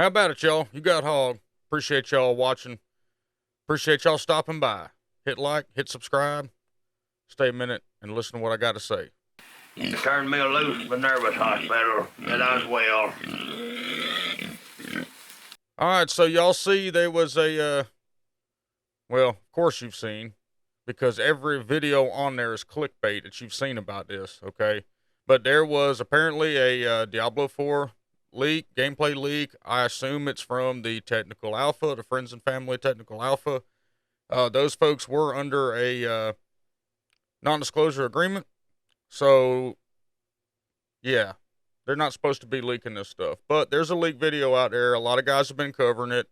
How about it, y'all? You got hog. Appreciate y'all watching. Appreciate y'all stopping by. Hit like, hit subscribe. Stay a minute and listen to what I got to say. You turned me loose from the nervous hospital, and I was well. All right, so y'all see there was a, well, of course you've seen, because every video on there is clickbait that you've seen about this, okay? But there was apparently a Diablo 4 leak, gameplay leak. I assume it's from the technical alpha, the friends and family technical alpha. Those folks were under a non-disclosure agreement, so yeah, they're not supposed to be leaking this stuff. But there's a leak video out there. A lot of guys have been covering it.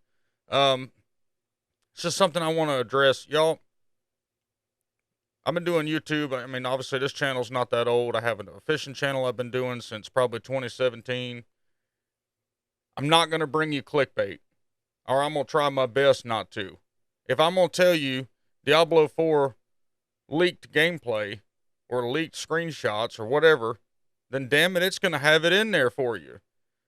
It's just something I want to address, y'all. I've been doing YouTube. I mean, obviously this channel's not that old. I have a fishing channel I've been doing since probably 2017. I'm not going to bring you clickbait, or I'm going to try my best not to. If I'm going to tell you Diablo 4 leaked gameplay or leaked screenshots or whatever, then damn it, it's going to have it in there for you.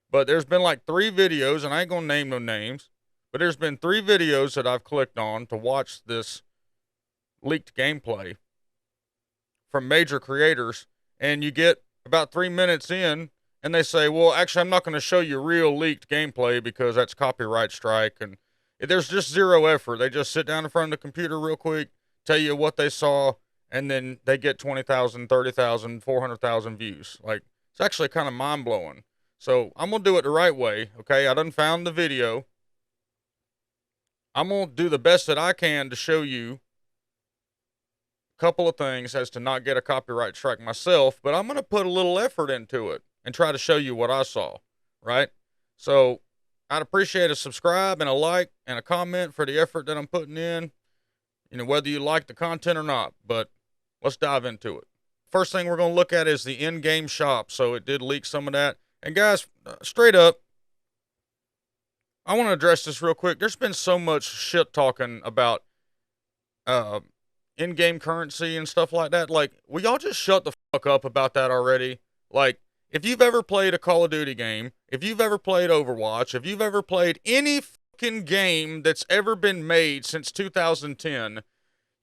But there's been like 3 videos, and I ain't going to name no names, but there's been 3 videos that I've clicked on to watch this leaked gameplay from major creators, and you get about 3 minutes in, and they say, well, actually, I'm not going to show you real leaked gameplay because that's copyright strike, and there's just zero effort. They just sit down in front of the computer real quick, tell you what they saw, and then they get 20,000, 30,000, 400,000 views. Like, it's actually kind of mind-blowing. So I'm going to do it the right way, okay? I done found the video. I'm going to do the best that I can to show you a couple of things as to not get a copyright strike myself, but I'm going to put a little effort into it and try to show you what I saw, right? So I'd appreciate a subscribe and a like and a comment for the effort that I'm putting in, you know, whether you like the content or not, but let's dive into it. First thing we're going to look at is the in-game shop. So it did leak some of that. And guys, straight up, I want to address this real quick. There's been so much shit talking about in-game currency and stuff like that. Like, will y'all just shut the fuck up about that already? Like, if you've ever played a Call of Duty game, if you've ever played Overwatch, if you've ever played any fucking game that's ever been made since 2010,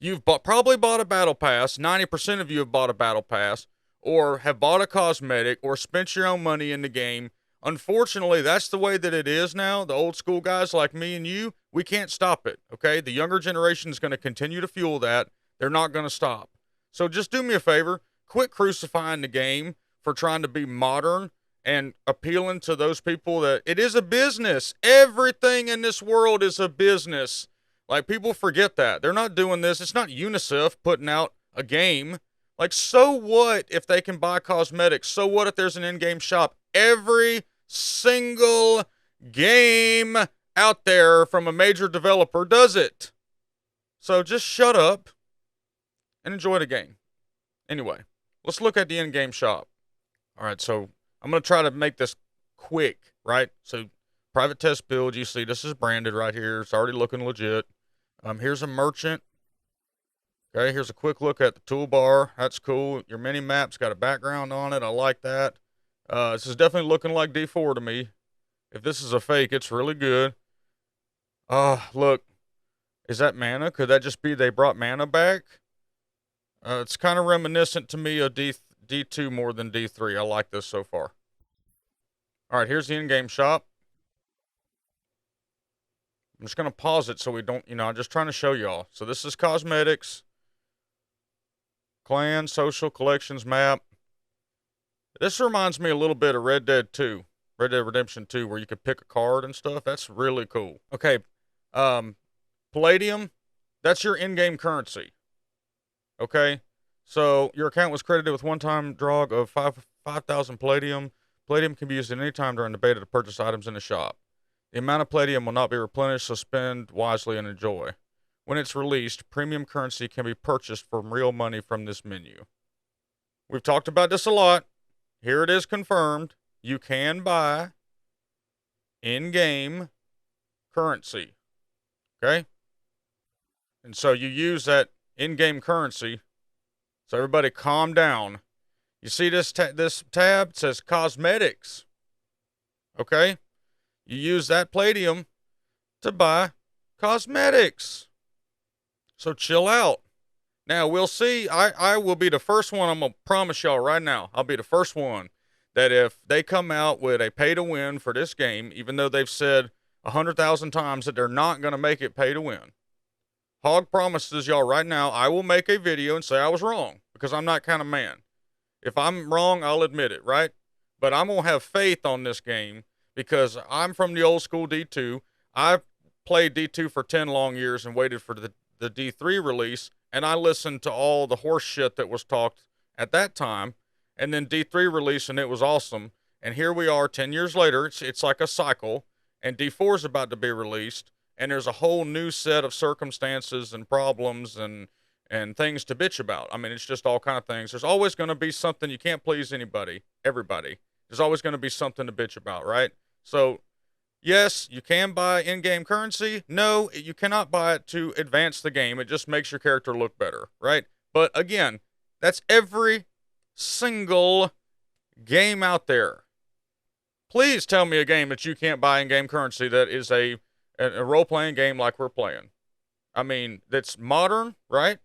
you've probably bought a battle pass. 90% of you have bought a battle pass, or have bought a cosmetic, or spent your own money in the game. Unfortunately, that's the way that it is now. The old school guys like me and you, we can't stop it, okay? The younger generation is going to continue to fuel that. They're not going to stop. So just do me a favor. Quit crucifying the game for trying to be modern and appealing to those people that it is a business. Everything in this world is a business. Like, people forget that. They're not doing this. It's not UNICEF putting out a game. Like, so what if they can buy cosmetics? So what if there's an in-game shop? Every single game out there from a major developer does it. So just shut up and enjoy the game. Anyway, let's look at the in-game shop. All right, so I'm going to try to make this quick, right? So private test build, you see this is branded right here. It's already looking legit. Here's a merchant. Okay, here's a quick look at the toolbar. That's cool. Your mini map's got a background on it. I like that. This is definitely looking like D4 to me. If this is a fake, it's really good. Look. Is that mana? Could that just be they brought mana back? It's kind of reminiscent to me of D2 more than D3. I like this so far. All right, here's the in-game shop. I'm just going to pause it so we don't, I'm just trying to show y'all. So this is cosmetics, clan, social, collections, map. This reminds me a little bit of Red Dead 2, Red Dead Redemption 2, where you could pick a card and stuff. That's really cool. Okay, Palladium, that's your in-game currency. Okay, so your account was credited with one-time draw of 5,000 Palladium. Palladium can be used at any time during the beta to purchase items in the shop. The amount of Palladium will not be replenished, so spend wisely and enjoy. When it's released, premium currency can be purchased from real money from this menu. We've talked about this a lot. Here it is confirmed. You can buy in-game currency. Okay? And so you use that in-game currency. So everybody calm down. You see this tab? It says cosmetics. Okay? You use that palladium to buy cosmetics. So chill out. Now, we'll see. I will be the first one. I'm going to promise y'all right now. I'll be the first one that if they come out with a pay to win for this game, even though they've said 100,000 times that they're not going to make it pay to win, Hog promises y'all right now, I will make a video and say I was wrong because I'm that kind of man. If I'm wrong, I'll admit it, right? But I'm going to have faith on this game because I'm from the old school D2. I've played D2 for 10 long years and waited for the D3 release, and I listened to all the horse shit that was talked at that time, and then D3 release, and it was awesome. And here we are 10 years later. It's like a cycle, and D4 is about to be released, and there's a whole new set of circumstances and problems and things to bitch about. I mean, it's just all kind of things. There's always going to be something. You can't please everybody. There's always going to be something to bitch about, right? So, yes, you can buy in-game currency. No, you cannot buy it to advance the game. It just makes your character look better, right? But again, that's every single game out there. Please tell me a game that you can't buy in-game currency that is a role-playing game like we're playing. I mean, that's modern, right?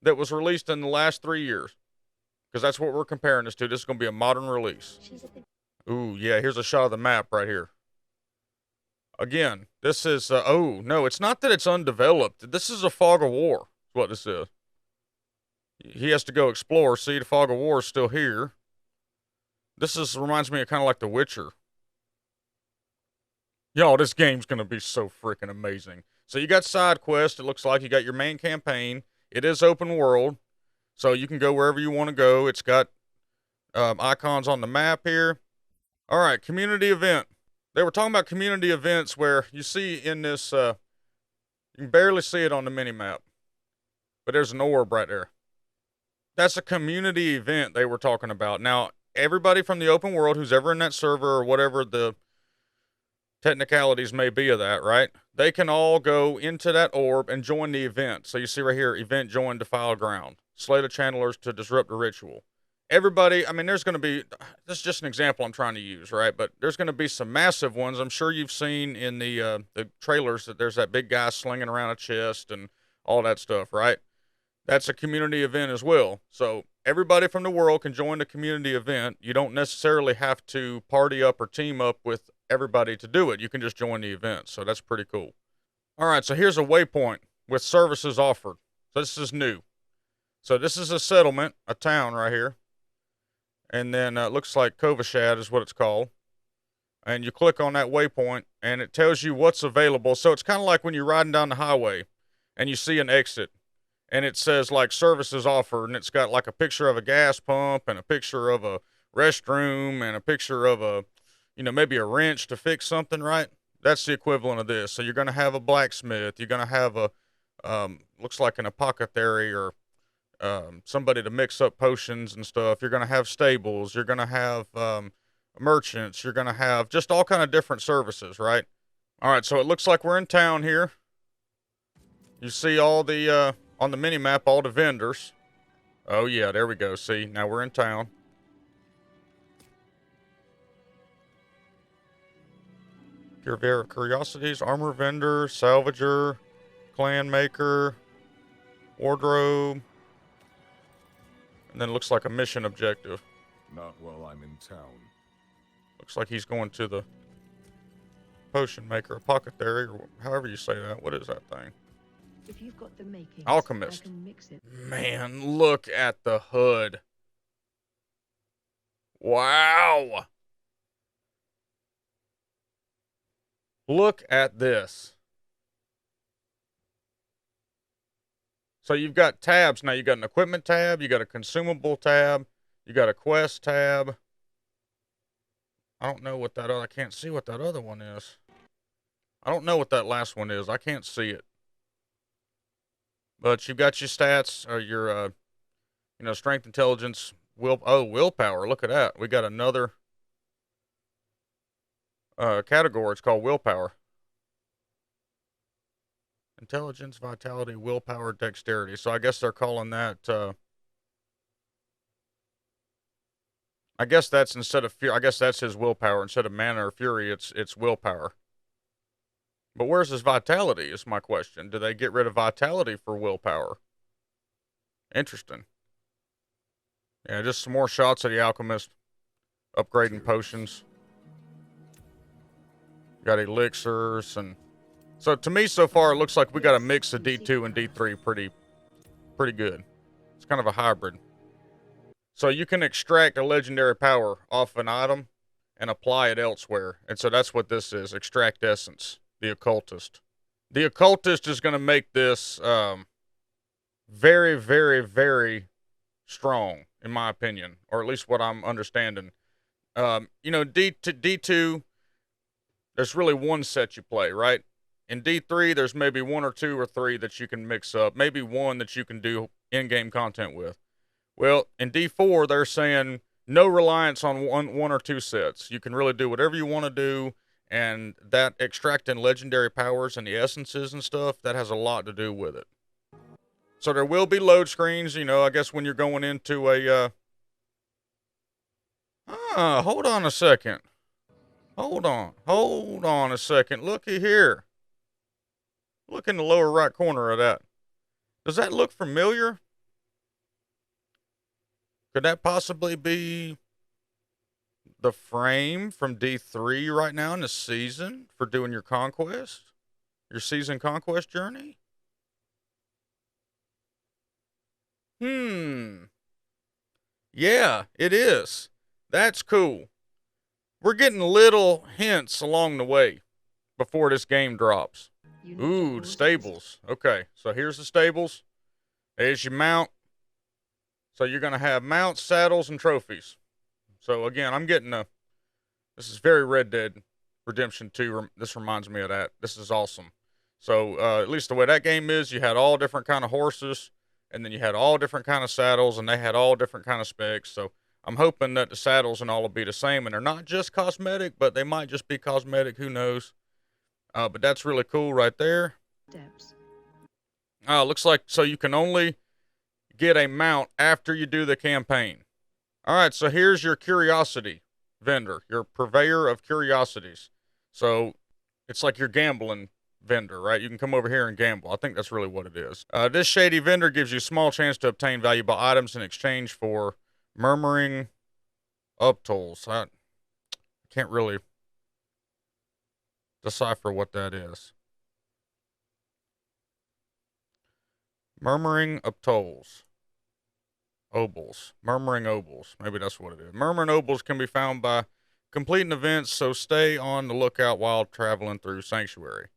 That was released in the last 3 years. Because that's what we're comparing this to. This is going to be a modern release. Ooh, yeah, here's a shot of the map right here. Again, this is, oh, no, it's not that it's undeveloped. This is a fog of war, is what this is. He has to go explore. See, the fog of war is still here. This reminds me of kind of like The Witcher. Y'all, this game's going to be so freaking amazing. So you got side quests. It looks like you got your main campaign. It is open world, so you can go wherever you want to go. It's got icons on the map here. All right, community event. They were talking about community events where you see in this, you can barely see it on the mini-map, but there's an orb right there. That's a community event they were talking about. Now, everybody from the open world who's ever in that server or whatever the technicalities may be of that, right? They can all go into that orb and join the event. So you see right here, event join defile ground. Slay the channelers to disrupt the ritual. Everybody, I mean, there's going to be, this is just an example I'm trying to use, right? But there's going to be some massive ones. I'm sure you've seen in the trailers that there's that big guy slinging around a chest and all that stuff, right? That's a community event as well. So everybody from the world can join the community event. You don't necessarily have to party up or team up with everybody to do it. You can just join the event. So that's pretty cool. All right, so here's a waypoint with services offered. So this is new. So this is a settlement, a town right here. And then it looks like Kovashad is what it's called. And you click on that waypoint, and it tells you what's available. So it's kind of like when you're riding down the highway, and you see an exit, and it says, like, services offered, and it's got, like, a picture of a gas pump, and a picture of a restroom, and a picture of a, you know, maybe a wrench to fix something, right? That's the equivalent of this. So you're going to have a blacksmith. You're going to have a, looks like an apothecary or somebody to mix up potions and stuff. You're going to have stables. You're going to have merchants. You're going to have just all kind of different services, right? All right, so it looks like we're in town here. You see all the, on the mini-map, all the vendors. Oh, yeah, there we go. See, now we're in town. Curiosities, armor vendor, salvager, clan maker, wardrobe. And then it looks like a mission objective. Not while I'm in town. Looks like he's going to the potion maker, apothecary, or however you say that. What is that thing? If you've got the makings, Alchemist. I can mix it. Man, look at the hood. Wow. Look at this. So you've got tabs now. You got an equipment tab, you got a consumable tab, you got a quest tab. I don't know what that other, I can't see what that other one is. I don't know what that last one is. I can't see it. But you've got your stats, or your, you know, strength, intelligence, willpower. Look at that. We got another category. It's called willpower. Intelligence, vitality, willpower, dexterity. So I guess they're calling that, I guess that's instead of fear. I guess that's his willpower. Instead of mana or fury, it's willpower. But where's his vitality is my question. Do they get rid of vitality for willpower? Interesting. Yeah, just some more shots of the alchemist. Upgrading potions. Got elixirs and... So to me so far it looks like we got a mix of D2 and D3 pretty good. It's kind of a hybrid. So you can extract a legendary power off an item and apply it elsewhere. And so that's what this is. Extract essence. The occultist. The occultist is going to make this very, very, very strong, in my opinion. Or at least what I'm understanding. You know, D2, there's really one set you play, right? In D3, there's maybe one or two or three that you can mix up. Maybe one that you can do in-game content with. Well, in D4, they're saying no reliance on one or two sets. You can really do whatever you want to do, and that extracting legendary powers and the essences and stuff, that has a lot to do with it. So there will be load screens, you know, I guess when you're going into a... hold on a second. Hold on a second. Looky here. Look in the lower right corner of that. Does that look familiar? Could that possibly be the frame from D3 right now in the season for doing your conquest? Your season conquest journey? Yeah, it is. That's cool. We're getting little hints along the way before this game drops. Ooh, the stables. Okay, so here's the stables. There's your mount. So you're going to have mounts, saddles, and trophies. So again, I'm getting a... This is very Red Dead Redemption 2. This reminds me of that. This is awesome. So at least the way that game is, you had all different kind of horses, and then you had all different kind of saddles, and they had all different kind of specs. So I'm hoping that the saddles and all will be the same, and they're not just cosmetic, but they might just be cosmetic. Who knows? But that's really cool right there. Steps. Looks like so you can only get a mount after you do the campaign. All right, so here's your curiosity vendor, your purveyor of curiosities. So it's like your gambling vendor, right? You can come over here and gamble. I think that's really what it is. This shady vendor gives you a small chance to obtain valuable items in exchange for murmuring uptolls. I can't really decipher what that is. Murmuring uptolls. Obols. Murmuring obols. Maybe that's what it is. Murmuring obols can be found by completing events, so stay on the lookout while traveling through Sanctuary.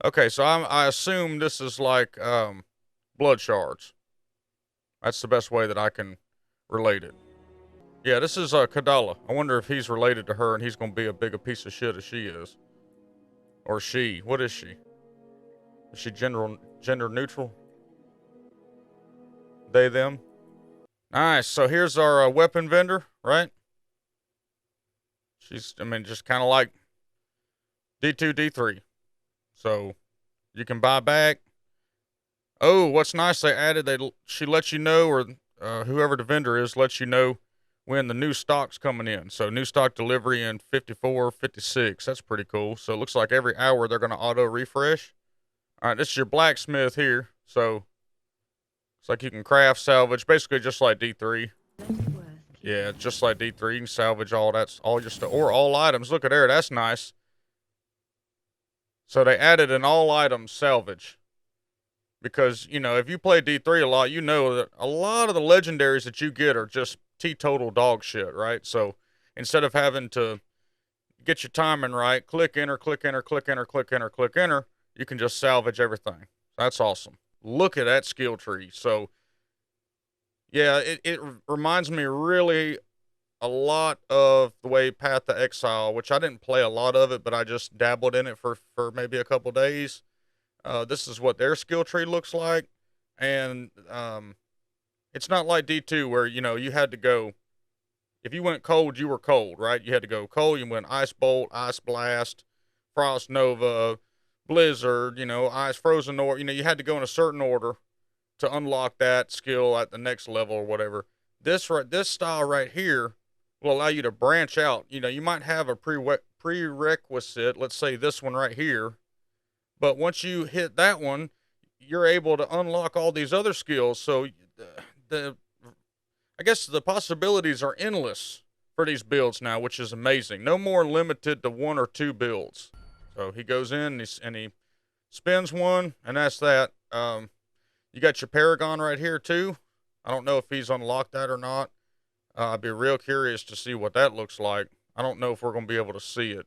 Okay, so I assume this is like blood shards. That's the best way that I can relate it. Yeah, this is Kadala. I wonder if he's related to her and he's going to be a big a piece of shit as she is. Or she. What is she? Is she gender neutral? They, them? Nice. So here's our weapon vendor, right? She's, I mean, just kind of like D2, D3. So you can buy back. Oh, what's nice, they added, she lets you know, or whoever the vendor is lets you know when the new stock's coming in. So new stock delivery in 54, 56. That's pretty cool. So it looks like every hour they're going to auto refresh. All right, this is your blacksmith here. So it's like you can craft, salvage, basically just like D3. Yeah, just like D3. You can salvage all that's all your stuff, or all items. Look at there, that's nice. So they added an all items salvage. Because, you know, if you play D3 a lot, you know that a lot of the legendaries that you get are just teetotal dog shit, right? So instead of having to get your timing right, click enter, click enter, click enter, click enter, click enter, you can just salvage everything. That's awesome. Look at that skill tree. So, yeah, it reminds me really a lot of the way Path to Exile, which I didn't play a lot of it, but I just dabbled in it for maybe a couple days. This is what their skill tree looks like. And it's not like D2 where, you know, you had to go, if you went cold, you were cold, right? You had to go cold. You went Ice Bolt, Ice Blast, Frost Nova, Blizzard, you know, Ice Frozen North. You know, you had to go in a certain order to unlock that skill at the next level or whatever. This style right here, will allow you to branch out. You know, you might have a prerequisite, let's say this one right here, but once you hit that one, you're able to unlock all these other skills. So the I guess the possibilities are endless for these builds now, which is amazing. No more limited to one or two builds. So he goes in and he spins one, and that's that. You got your Paragon right here too. I don't know if he's unlocked that or not. I'd be real curious to see what that looks like. I don't know if we're going to be able to see it.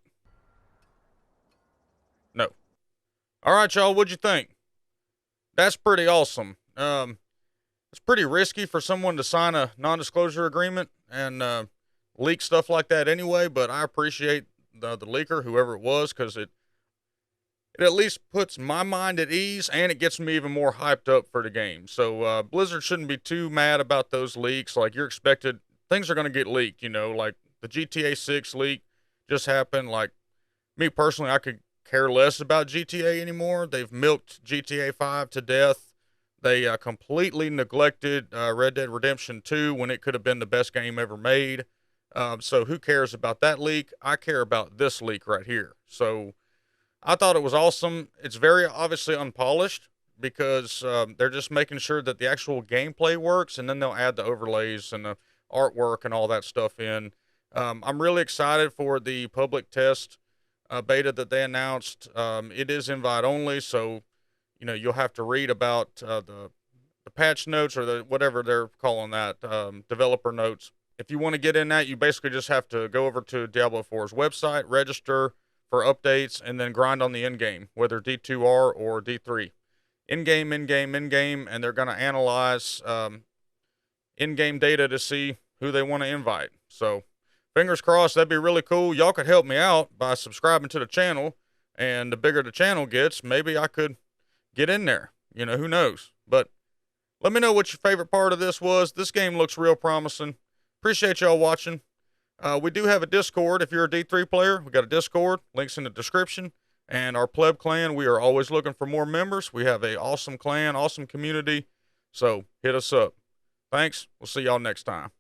No. All right, y'all. What'd you think? That's pretty awesome. It's pretty risky for someone to sign a non-disclosure agreement and leak stuff like that anyway, but I appreciate the leaker, whoever it was, because it at least puts my mind at ease, and it gets me even more hyped up for the game. So Blizzard shouldn't be too mad about those leaks. Like, you're expected, things are going to get leaked, you know, like the GTA 6 leak just happened. Like, me personally, I could care less about GTA anymore. They've milked GTA 5 to death. They completely neglected Red Dead Redemption 2 when it could have been the best game ever made. So who cares about that leak? I care about this leak right here. So I thought it was awesome. It's very obviously unpolished because they're just making sure that the actual gameplay works, and then they'll add the overlays and the artwork and all that stuff in. I'm really excited for the public test beta that they announced. It is invite only, so you know you'll have to read about the patch notes or the whatever they're calling that, developer notes. If you want to get in that, you basically just have to go over to Diablo 4's website, register for updates, and then grind on the end game, whether D2R or D3. In-game, and they're going to analyze in-game data to see who they want to invite. So, fingers crossed, that'd be really cool. Y'all could help me out by subscribing to the channel, and the bigger the channel gets, maybe I could get in there. You know, who knows? But let me know what your favorite part of this was. This game looks real promising. Appreciate y'all watching. We do have a Discord. If you're a D3 player, we got a Discord. Links in the description. And our pleb clan, we are always looking for more members. We have a awesome clan, awesome community. So hit us up. Thanks. We'll see y'all next time.